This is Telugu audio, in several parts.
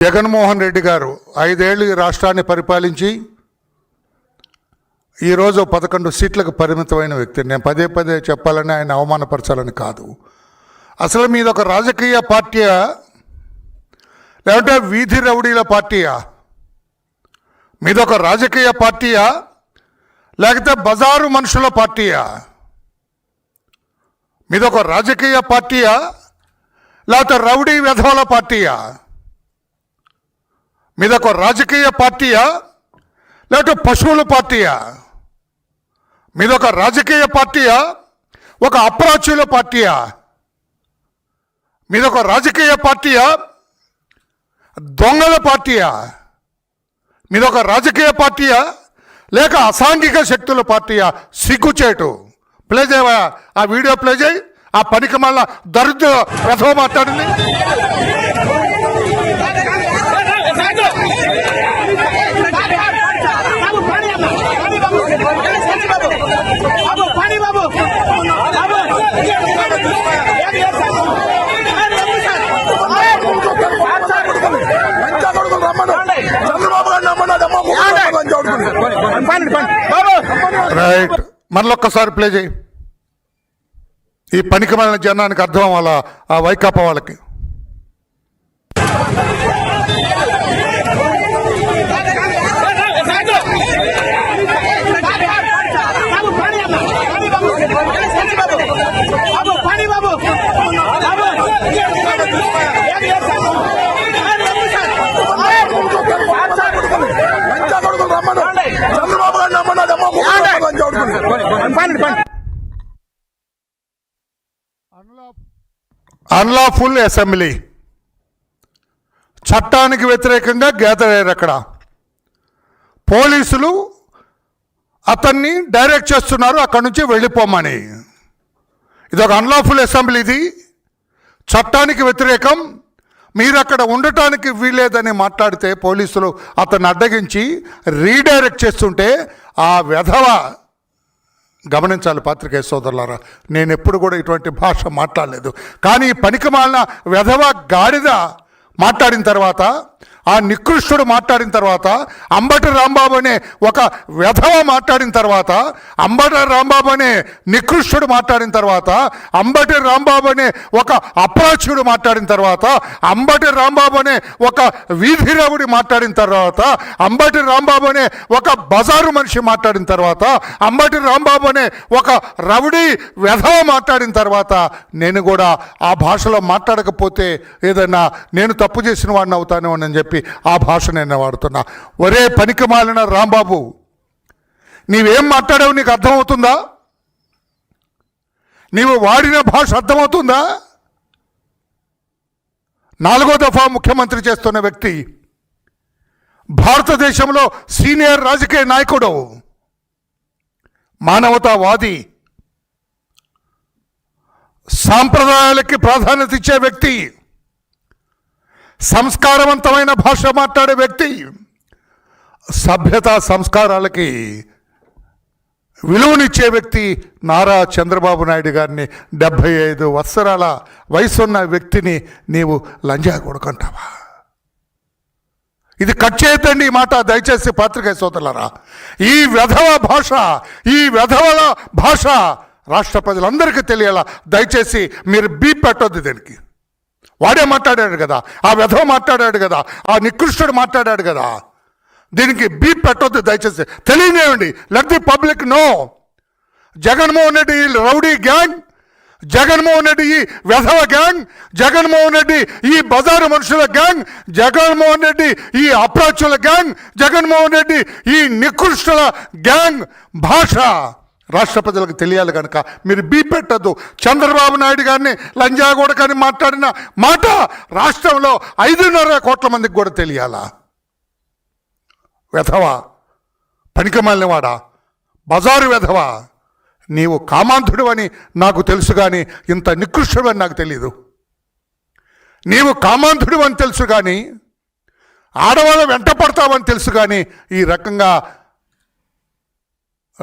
జగన్మోహన్ రెడ్డి గారు 5 ఏళ్ళు ఈ రాష్ట్రాన్ని పరిపాలించి ఈరోజు 11 సీట్లకు పరిమితమైన వ్యక్తి. నేను పదే పదే చెప్పాలని, ఆయన అవమానపరచాలని కాదు. అసలు మీదొక రాజకీయ పార్టీయా లేదంటే వీధి రౌడీల పార్టీయా? మీదొక రాజకీయ పార్టీయా లేకపోతే బజారు మనుషుల పార్టీయా? మీదొక రాజకీయ పార్టీయా లేకపోతే రౌడీ వెధవల పార్టీయా? మీదొక రాజకీయ పార్టీయా లేకపోతే పశువుల పార్టీయా? మీదొక రాజకీయ పార్టీయా ఒక అప్రాచ్యుల పార్టీయా? మీదొక రాజకీయ పార్టీయా దొంగల పార్టీయా? మీదొక రాజకీయ పార్టీయా లేక అసాంఘిక శక్తుల పార్టీయా? సిగ్గుచేటు. ప్లే చేయవా, ఆ వీడియో ప్లే చేయి. ఆ పనికి మళ్ళా దరిద్ర వెధవ మాట్లాడింది. రైట్, మళ్ళొక్కసారి ప్లే చేయి. ఈ పనికి మళ్ళీ జనానికి అర్థం అవ్వాలా, ఆ వైకాపా వాళ్ళకి. అన్లాఫుల్ అసెంబ్లీ, చట్టానికి వ్యతిరేకంగా గ్యాదర్ అయ్యారు. అక్కడ పోలీసులు అతన్ని డైరెక్ట్ చేస్తున్నారు అక్కడి నుంచి వెళ్ళిపోమని. ఇది ఒక అన్లాఫుల్ అసెంబ్లీ, ఇది చట్టానికి వ్యతిరేకం, మీరు అక్కడ ఉండటానికి వీలేదని మాట్లాడితే పోలీసులు అతన్ని అడ్డగించి రీడైరెక్ట్ చేస్తుంటే ఆ వెధవ, గమనించాలి పాత్రికేయ సోదరులారా, నేను ఎప్పుడు కూడా ఇటువంటి భాష మాట్లాడలేదు. కానీ పనికిమాలిన వెధవ గాడిద మాట్లాడిన తర్వాత, ఆ నికృష్టుడు మాట్లాడిన తర్వాత, అంబటి రాంబాబు అనే ఒక వెధవ మాట్లాడిన తర్వాత, అంబటి రాంబాబు అనే నికృష్టుడు మాట్లాడిన తర్వాత, అంబటి రాంబాబు అనే ఒక అప్రాచ్యుడు మాట్లాడిన తర్వాత, అంబటి రాంబాబు అనే ఒక వీధి రౌడి మాట్లాడిన తర్వాత, అంబటి రాంబాబు అనే ఒక బజారు మనిషి మాట్లాడిన తర్వాత, అంబటి రాంబాబు అనే ఒక రౌడీ వెధవ మాట్లాడిన తర్వాత, నేను కూడా ఆ భాషలో మాట్లాడకపోతే ఏదన్నా నేను తప్పు చేసిన వాడిని అవుతాను అని చెప్పి ఆ భాష నేను వాడుతున్నా. ఒరే పనికి మాలిన రాంబాబు, నీవేం మాట్లాడావు నీకు అర్థమవుతుందా? నీవు వాడిన భాష అర్థమవుతుందా? 4వ దఫా ముఖ్యమంత్రి చేస్తున్న వ్యక్తి, భారతదేశంలో సీనియర్ రాజకీయ నాయకుడు, మానవతావాది, సాంప్రదాయాలకి ప్రాధాన్యత ఇచ్చే వ్యక్తి, సంస్కారవంతమైన భాష మాట్లాడే వ్యక్తి, సభ్యతా సంస్కారాలకి విలువనిచ్చే వ్యక్తి నారా చంద్రబాబు నాయుడు గారిని 75 సంవత్సరాల వయసున్న వ్యక్తిని నీవు లంజా కొడుకుంటావా? ఇది కట్ చేయొద్దండి ఈ మాట, దయచేసి పాత్రికేయ సోదరులారా. ఈ వెధవ భాష, ఈ వెధవల భాష రాష్ట్ర ప్రజలందరికీ తెలియాలా. దయచేసి మీరు బీప్ పెట్టొద్దు దీనికి. వాడే మాట్లాడాడు కదా, ఆ వెధవ మాట్లాడాడు కదా, ఆ నికృష్టుడు మాట్లాడాడు కదా, దీనికి బీప్ పెట్టొద్దు దయచేసి. తెలియనివ్వండి, let the public know. Jaganmohan Reddy rowdy gang, Jaganmohan Reddy ఈ వెధవ గ్యాంగ్, జగన్మోహన్ రెడ్డి ఈ బజారు మనుషుల గ్యాంగ్, జగన్మోహన్ రెడ్డి ఈ అప్రాచ్యుల గ్యాంగ్, జగన్మోహన్ రెడ్డి ఈ నికృష్టుల గ్యాంగ్ భాష రాష్ట్ర ప్రజలకు తెలియాలి కనుక మీరు బీ పెట్టద్దు. చంద్రబాబు నాయుడు గారిని లంజాగూడకని మాట్లాడిన మాట రాష్ట్రంలో 5.5 కోట్ల మందికి కూడా తెలియాలా? వెధవ, పనికిమాలినవాడా, బజారు వెధవ, నీవు కామాంధుడు అని నాకు తెలుసు కానీ ఇంత నికృష్టుడు అని నాకు తెలియదు. నీవు కామాంధుడు అని తెలుసు కానీ, ఆడవాళ్ళ వెంట పడతావని తెలుసు కానీ ఈ రకంగా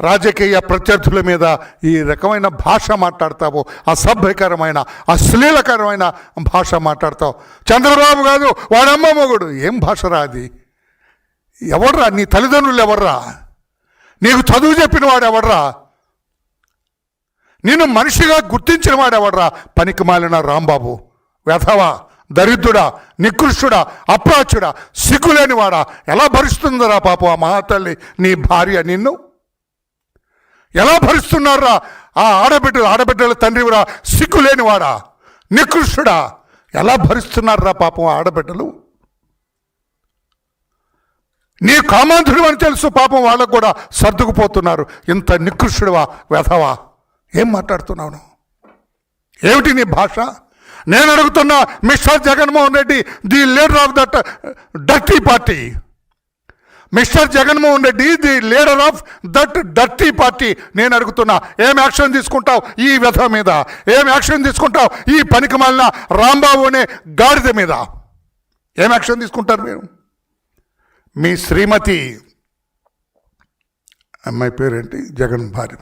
రాజకీయ ప్రత్యర్థుల మీద ఈ రకమైన భాష మాట్లాడతావు, అసభ్యకరమైన అశ్లీలకరమైన భాష మాట్లాడతావు. చంద్రబాబు కాదు, వాడమ్మ మొగుడు. ఏం భాషరా అది? ఎవర్రా నీ తల్లిదండ్రులు? ఎవర్రా నీకు చదువు చెప్పిన వాడు? ఎవర్రా నిన్ను మనిషిగా గుర్తించిన వాడు? ఎవర్రా? పనికి మాలిన రాంబాబు, వెధవా, దరిద్రుడా, నికృష్టుడా, అప్రాచుడా, సిగ్గులేనివాడా. ఎలా భరిస్తుందరా పాపం ఆ మహాతల్లి నీ భార్య నిన్ను? ఎలా భరిస్తున్నారా ఆ ఆడబిడ్డల తండ్రివిరా, సిగ్గులేనివాడా, నికృష్టుడా? ఎలా భరిస్తున్నారా పాపం ఆ ఆడబిడ్డలు? నీ కామాంధుడు అని తెలుసు, పాపం వాళ్ళకు కూడా సర్దుకుపోతున్నారు. ఇంత నికృష్టుడువా, వెధవా? ఏం మాట్లాడుతున్నావు? ఏమిటి నీ భాష? నేను అడుగుతున్నా, mister Jaganmohan Reddy, the leader of that dirty party. Mister Jaganmohan Reddy, the leader of that dirty party. నేను అడుగుతున్నా, ఏం యాక్షన్ తీసుకుంటావు ఈ వ్యధ మీద? ఏం యాక్షన్ తీసుకుంటావు ఈ పనికిమాలిన రాంబాబు అనే గాడిద మీద? ఏం యాక్షన్ తీసుకుంటారు మీరు? మీ శ్రీమతి, అమ్మాయి పేరేంటి, జగన్ భార్య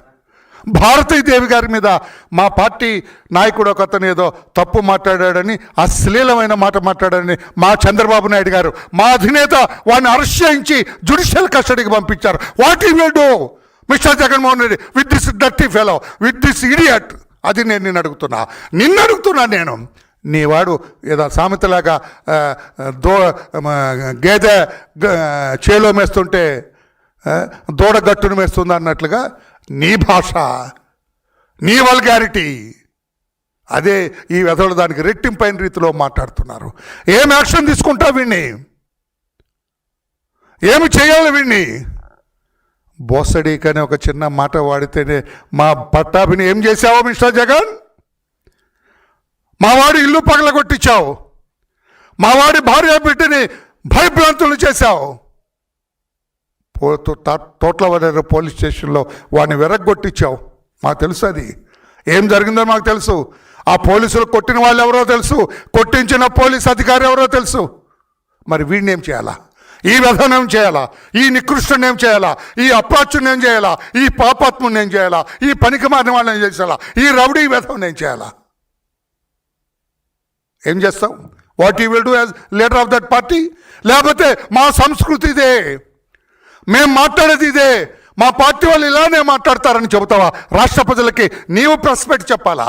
భారతీదేవి గారి మీద మా పార్టీ నాయకుడు ఒక అతను ఏదో తప్పు మాట్లాడాడని, అశ్లీలమైన మాట మాట్లాడాడని మా చంద్రబాబు నాయుడు గారు, మా అధినేత వాడిని అరెస్ట్ చేయించి జ్యుడిషియల్ కస్టడీకి పంపించారు. What you will do mister Jaganmohan Reddy with this dirty fellow, with this idiot? అది నిన్ను అడుగుతున్నా నేను. నీ వాడు ఏదో సామెతలాగా గేదె చేలో మేస్తుంటే దూడ గట్టును మేస్తుంది అన్నట్లుగా నీ భాష, నీ వల్గారిటీ, అదే ఈ వెధవులు దానికి రెట్టింపైన రీతిలో మాట్లాడుతున్నారు. ఏం యాక్షన్ తీసుకుంటావు వీణ్ణి? ఏమి చేయాలి వీణ్ణి? బోసడీకని ఒక చిన్న మాట వాడితేనే మా పట్టాభిని ఏం చేశావో మిస్టర్ జగన్? మావాడి ఇల్లు పగలగొట్టించావు, మావాడి భార్య బిడ్డని భయభ్రాంతులు చేశావు. తోట్లవరేరు పోలీస్ స్టేషన్లో వాడిని విరగ్గొట్టించావు. మాకు తెలుసు అది ఏం జరిగిందో మాకు తెలుసు. ఆ పోలీసులు కొట్టిన వాళ్ళు ఎవరో తెలుసు, కొట్టించిన పోలీస్ అధికారి ఎవరో తెలుసు. మరి వీడిని ఏం చేయాలా? ఈ వ్యధనం చేయాలా? ఈ నికృష్టుని ఏం చేయాలా? ఈ అప్రాచుని ఏం చేయాలా? ఈ పాపాత్ముని ఏం చేయాలా? ఈ పనికి మారిన వాళ్ళని ఏం చేయాలా? ఈ రౌడీ వ్యధం ఏం చేయాలా? ఏం చేస్తావు? What you will do as leader of that party? లేకపోతే మా సంస్కృతి ఇదే, మేము మాట్లాడేది ఇదే, మా పార్టీ వాళ్ళు ఇలానే మాట్లాడతారని చెబుతావా? రాష్ట్ర ప్రజలకి నీవు ప్రెస్ పెట్టి చెప్పాలా?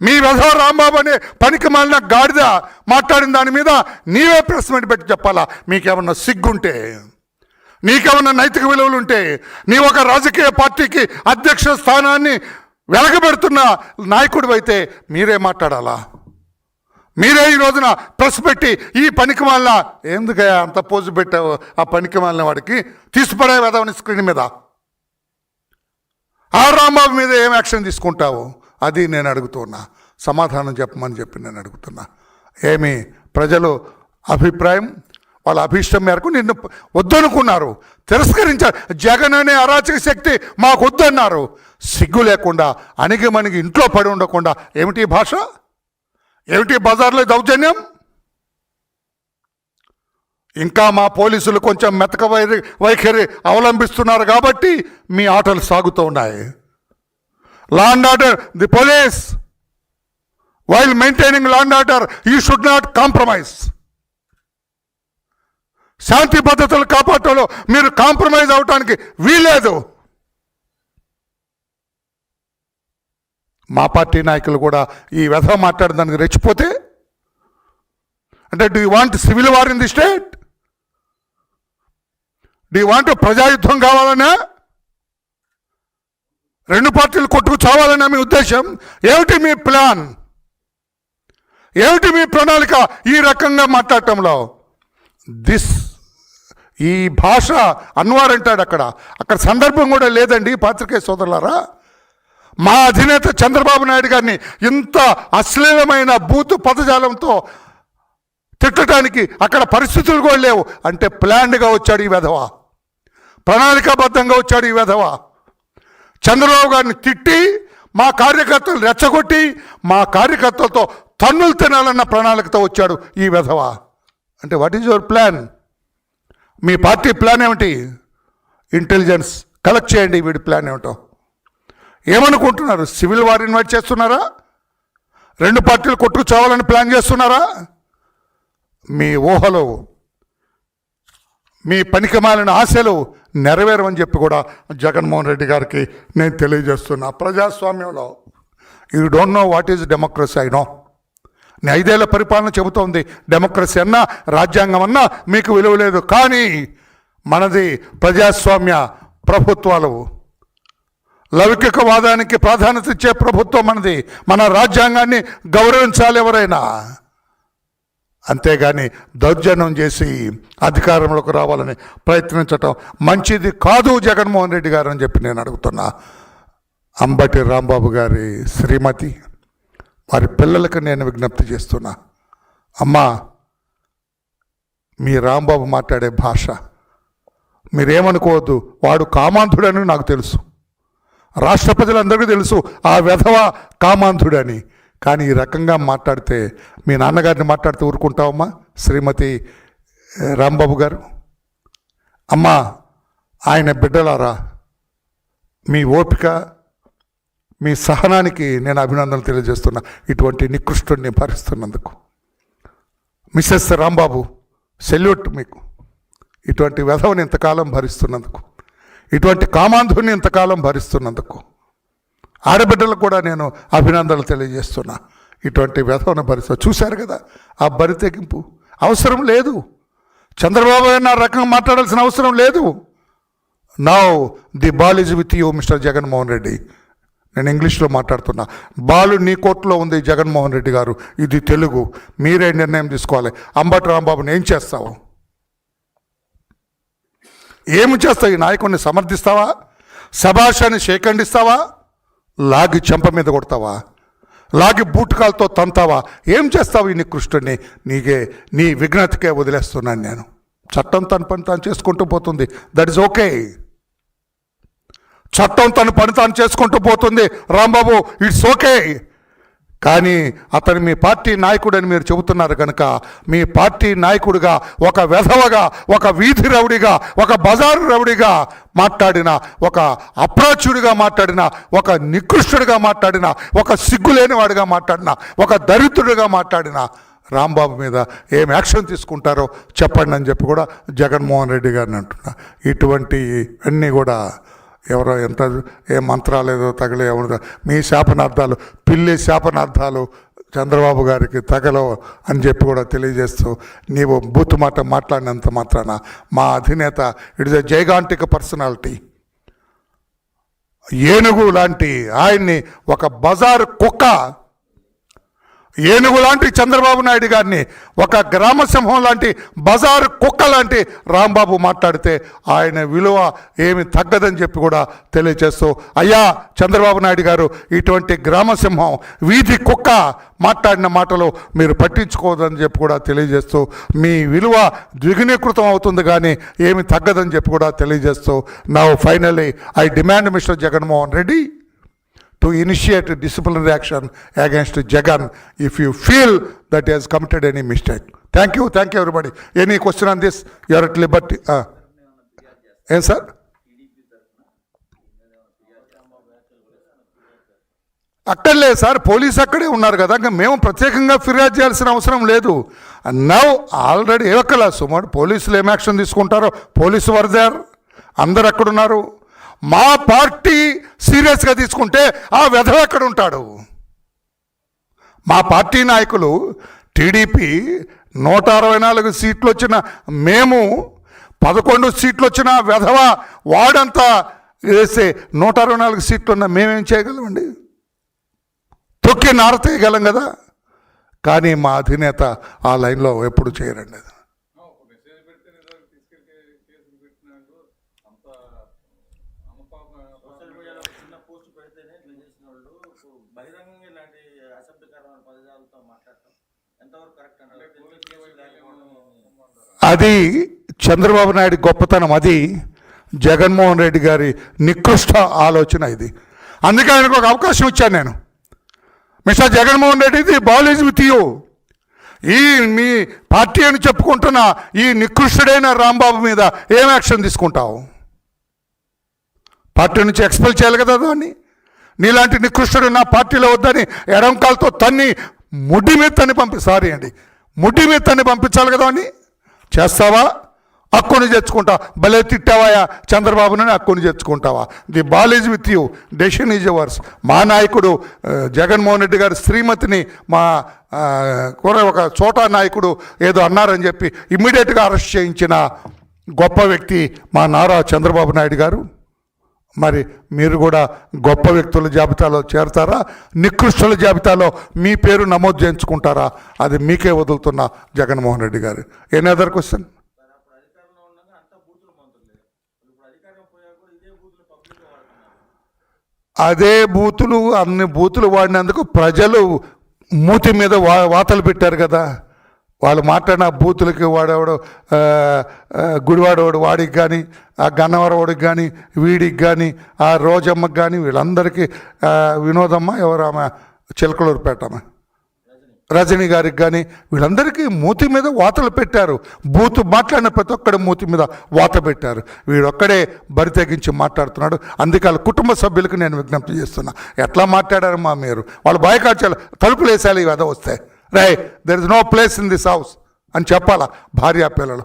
మీ వెధవ రాంబాబు అనే పనికి మాలిన గాడిద మాట్లాడిన దాని మీద నీవే ప్రెస్ మీట్ పెట్టి చెప్పాలా? మీకేమన్నా సిగ్గుంటే, నీకేమన్నా నైతిక విలువలు ఉంటే, నీ ఒక రాజకీయ పార్టీకి అధ్యక్ష స్థానాన్ని వెలగబెడుతున్న నాయకుడు అయితే మీరే మాట్లాడాలా? మీరే ఈ రోజున ప్రెస్ పెట్టి ఈ పనికి మాలిన, ఎందుకయ్యా అంత పోజు పెట్టావు ఆ పనికి మాలిన వాడికి, తీసిపడే వెదవని స్క్రీన్ మీద? ఆ రాంబాబు మీద ఏం యాక్షన్ తీసుకుంటావు? అది నేను అడుగుతున్నా. సమాధానం చెప్పమని చెప్పి నేను అడుగుతున్నా. ఏమి ప్రజలు అభిప్రాయం, వాళ్ళ అభిష్టం మేరకు నిన్ను వద్దనుకున్నారు, తిరస్కరించారు. జగన్ అనే అరాచక శక్తి మాకు వద్దన్నారు. సిగ్గు లేకుండా అణిగి ఇంట్లో పడి ఉండకుండా ఏమిటి భాష? ఏమిటి బజార్లో దౌర్జన్యం? ఇంకా మా పోలీసులు కొంచెం మెతక వైఖరి అవలంబిస్తున్నారు కాబట్టి మీ ఆటలు సాగుతూ ఉన్నాయి. Law and order, the police while maintaining law and order you should not compromise. శాంతి భద్రతలు కాపాడటంలో మీరు కాంప్రమైజ్ అవటానికి వీలేదు. మా పార్టీ నాయకులు కూడా ఈ వ్యధ మాట్లాడడానికి రెచ్చిపోతే, అంటే do you want civil war in the state? Do you want ప్రజాయుద్ధం కావాలన్నా, రెండు పార్టీలు కొట్టుకు చావాలన్నా మీ ఉద్దేశం? ఏమిటి మీ ప్లాన్? ఏమిటి మీ ప్రణాళిక ఈ రకంగా మాట్లాడటంలో? ఈ భాష అన్వార్ అంటాడు అక్కడ సందర్భం కూడా లేదండి పాత్రికేయ సోదరులారా. మా అధినేత చంద్రబాబు నాయుడు గారిని ఇంత అశ్లీలమైన బూతు పదజాలంతో తిట్టడానికి అక్కడ పరిస్థితులు కూడా లేవు. అంటే ప్లాన్డ్గా వచ్చాడు ఈ వెధవ, ప్రణాళికాబద్ధంగా వచ్చాడు ఈ వెధవ. చంద్రబాబు గారిని తిట్టి మా కార్యకర్తలు రెచ్చగొట్టి మా కార్యకర్తలతో తన్నులు తినాలన్న ప్రణాళికతో వచ్చాడు ఈ వెధవ. అంటే what is your plan? Me party plan ఏమిటి? ఇంటెలిజెన్స్ కలెక్ట్ చేయండి వీడి ప్లాన్ ఏమిటో. ఏమనుకుంటున్నారు? సివిల్ వార్ ఇన్వైట్ చేస్తున్నారా? 2 పార్టీలు కొట్టుకు చావాలని ప్లాన్ చేస్తున్నారా? మీ ఊహలు, మీ పనికిమాలిన ఆశలు నెరవేరమని చెప్పి కూడా జగన్మోహన్ రెడ్డి గారికి నేను తెలియజేస్తున్నా. ప్రజాస్వామ్యంలో you don't know what is democracy. I know. నీ 5 ఏళ్ల పరిపాలన చెబుతోంది డెమోక్రసీ అన్నా రాజ్యాంగం అన్నా మీకు విలువ లేదు. కానీ మనది ప్రజాస్వామ్య ప్రభుత్వాలు, లౌకికవాదానికి ప్రాధాన్యత ఇచ్చే ప్రభుత్వం మనది. మన రాజ్యాంగాన్ని గౌరవించాలి ఎవరైనా. అంతేగాని దౌర్జన్యం చేసి అధికారంలోకి రావాలని ప్రయత్నించటం మంచిది కాదు జగన్మోహన్ రెడ్డి గారు అని చెప్పి నేను అడుగుతున్నా. అంబటి రాంబాబు గారి శ్రీమతి, వారి పిల్లలకు నేను విజ్ఞప్తి చేస్తున్నా. అమ్మా, మీ రాంబాబు మాట్లాడే భాష మీరేమనుకోవద్దు. వాడు కామాంధుడని నాకు తెలుసు, రాష్ట్ర ప్రజలందరికీ తెలుసు ఆ వెధవ కామాంధుడని. కానీ ఈ రకంగా మాట్లాడితే, మీ నాన్నగారిని మాట్లాడితే ఊరుకుంటావమ్మా శ్రీమతి రాంబాబు గారు? అమ్మా, ఆయన బిడ్డలారా, మీ ఓపిక, మీ సహనానికి నేను అభినందనలు తెలియజేస్తున్నా. ఇటువంటి నికృష్టుడిని భరిస్తున్నందుకు. మిస్సెస్ రాంబాబు, సెల్యూట్ మీకు. ఇటువంటి వెధవని ఇంతకాలం భరిస్తున్నందుకు, ఇటువంటి కామాంధుని ఇంతకాలం భరిస్తున్నందుకు. ఆడబిడ్డలకు కూడా నేను అభినందనలు తెలియజేస్తున్నా. ఇటువంటి వ్యధవను భరిస్తా. చూశారు కదా ఆ బరి తెగింపు. అవసరం లేదు. చంద్రబాబు గారిని ఆ రకంగా మాట్లాడాల్సిన అవసరం లేదు. Now the ball is with you mister Jaganmohan Reddy. నేను ఇంగ్లీష్లో మాట్లాడుతున్నా. బాలు నీ కోర్టులో ఉంది జగన్మోహన్ రెడ్డి గారు. ఇది తెలుగు. మీరే నిర్ణయం తీసుకోవాలి. అంబటి రాంబాబుని ఏం చేస్తావు? ఏమి చేస్తావు? ఈ నాయకుడిని సమర్థిస్తావా? శభాషాన్ని షేఖండిస్తావా? లాగి చెంప మీద కొడతావా? లాగి బూట్కాలతో తంతావా? ఏం చేస్తావు? ఈ నికృష్టుడిని నీ విఘ్నతకే వదిలేస్తున్నాను నేను. చట్టం తన పని తాను చేసుకుంటూ పోతుంది. That is okay. చట్టం తన పని తాను చేసుకుంటూ పోతుంది రాంబాబు, ఇట్స్ ఓకే. కానీ అతను మీ పార్టీ నాయకుడని మీరు చెబుతున్నారు కనుక, మీ పార్టీ నాయకుడిగా ఒక వెధవగా, ఒక వీధి రౌడిగా, ఒక బజారు రౌడిగా మాట్లాడిన, ఒక అప్రాచ్యుడిగా మాట్లాడిన, ఒక నికృష్టుడిగా మాట్లాడిన, ఒక సిగ్గులేనివాడిగా మాట్లాడిన, ఒక దరిద్రుడిగా మాట్లాడిన రాంబాబు మీద ఏం యాక్షన్ తీసుకుంటారో చెప్పండి అని చెప్పి కూడా జగన్మోహన్ రెడ్డి గారిని అంటున్నా. ఇటువంటి అన్నీ కూడా ఎవరో ఎంత ఏ మంత్రాలు ఏదో తగిలే ఎవరు, మీ శాపనార్థాలు, పిల్లి శాపనార్థాలు చంద్రబాబు గారికి తగలవు అని చెప్పి కూడా తెలియజేస్తూ, నీవు బూతు మాట మాట్లాడినంత మాత్రాన మా అధినేత it is a gigantic personality, ఏనుగు లాంటి ఆయన్ని ఒక బజారు కుక్క, ఏనుగు లాంటి చంద్రబాబు నాయుడు గారిని ఒక గ్రామసింహం లాంటి బజారు కుక్క లాంటి రాంబాబు మాట్లాడితే ఆయన విలువ ఏమి తగ్గదని చెప్పి కూడా తెలియజేస్తూ, అయ్యా చంద్రబాబు నాయుడు గారు, ఇటువంటి గ్రామసింహం వీధి కుక్క మాట్లాడిన మాటలు మీరు పట్టించుకోవద్దని చెప్పి కూడా తెలియజేస్తూ, మీ విలువ ద్విగుణీకృతం అవుతుంది కానీ ఏమి తగ్గదని చెప్పి కూడా తెలియజేస్తూ, now finally I demand mister Jaganmohan Reddy to initiate disciplinary action against Jagan if you feel that he has committed any mistake. Thank you everybody. Any question on this? You are at liberty. Yes sir. అక్కర్లేదు సార్, పోలీసు అక్కడే ఉన్నారు కదా, మేము ప్రత్యేకంగా ఫిర్యాదు చేయాల్సిన అవసరం లేదు. నవ్ ఆల్రెడీ ఏవక్కలా సుమారు పోలీసులు ఏం యాక్షన్ తీసుకుంటారో, పోలీసు వర్దార్ అందరు అక్కడున్నారు. మా పార్టీ సీరియస్గా తీసుకుంటే ఆ వెధవ ఎక్కడ ఉంటాడు? మా పార్టీ నాయకులు టీడీపీ 164 సీట్లు వచ్చిన మేము 11 సీట్లు వచ్చిన వెధవ వాడంతా వేసే 164 సీట్లు ఉన్న మేమేం చేయగలమండి? తొక్కి నారతీయగలం కదా. కానీ మా అధినేత ఆ లైన్లో ఎప్పుడు చేయరండి. అది చంద్రబాబు నాయుడు గొప్పతనం, అది జగన్మోహన్ రెడ్డి గారి నికృష్ట ఆలోచన ఇది. అందుకే ఆయనకు ఒక అవకాశం ఇచ్చాను నేను. Mister Jaganmohan Reddy, the ball is with you. ఈ మీ పార్టీ అని చెప్పుకుంటున్న ఈ నికృష్టుడైన రాంబాబు మీద ఏం యాక్షన్ తీసుకుంటావు? పార్టీ నుంచి ఎక్స్పెల్ చేయాలి కదా దాన్ని. నీలాంటి నికృష్టుడు నా పార్టీలో వద్దని ఎడంకాలతో తన్ని ముడ్డి మీద పంపించాలి కదా అని. చేస్తావా? హక్కుని తెచ్చుకుంటా. భలే తిట్టావాయా చంద్రబాబుని, హక్కుని తెచ్చుకుంటావా? The ball is with you, decision is yours. మా నాయకుడు జగన్మోహన్ రెడ్డి గారి శ్రీమతిని మా ఒక చోటా నాయకుడు ఏదో అన్నారని చెప్పి ఇమ్మీడియట్గా అరెస్ట్ చేయించిన గొప్ప వ్యక్తి మా నారా చంద్రబాబు నాయుడు గారు. మరి మీరు కూడా గొప్ప వ్యక్తుల జాబితాలో చేరతారా, నికృష్టుల జాబితాలో మీ పేరు నమోదు చేయించుకుంటారా? అది మీకే వదులుతున్న జగన్మోహన్ రెడ్డి గారు. Any other question? అదే బూతులు, అన్ని బూతులు వాడినందుకు ప్రజలు మూతి మీద వాతలు పెట్టారు కదా. వాళ్ళు మాట్లాడిన బూతులకి వాడేవాడు గుడివాడవాడు వాడికి కానీ, ఆ గన్నవరవాడికి కానీ, వీడికి కానీ, ఆ రోజమ్మకి కానీ, వీళ్ళందరికీ వినోదమ్మ ఎవరు ఆమె చిలకలూరుపేట ఆమె రజనీ గారికి కానీ వీళ్ళందరికీ మూతి మీద వాతలు పెట్టారు. బూతు మాట్లాడిన ప్రతి ఒక్కడి మూతి మీద వాత పెట్టారు. వీడొక్కడే బరి తెగించి మాట్లాడుతున్నాడు. అందుకే వాళ్ళ కుటుంబ సభ్యులకు నేను విజ్ఞప్తి చేస్తున్నా, ఎట్లా మాట్లాడారమ్మా మీరు? వాళ్ళు బాయ్కాట్చాలి, తలుపులు వేసాలి, ఈ వెధ వస్తే. Right there is no place in this house అని చెప్పాలా భార్యా పిల్లలు.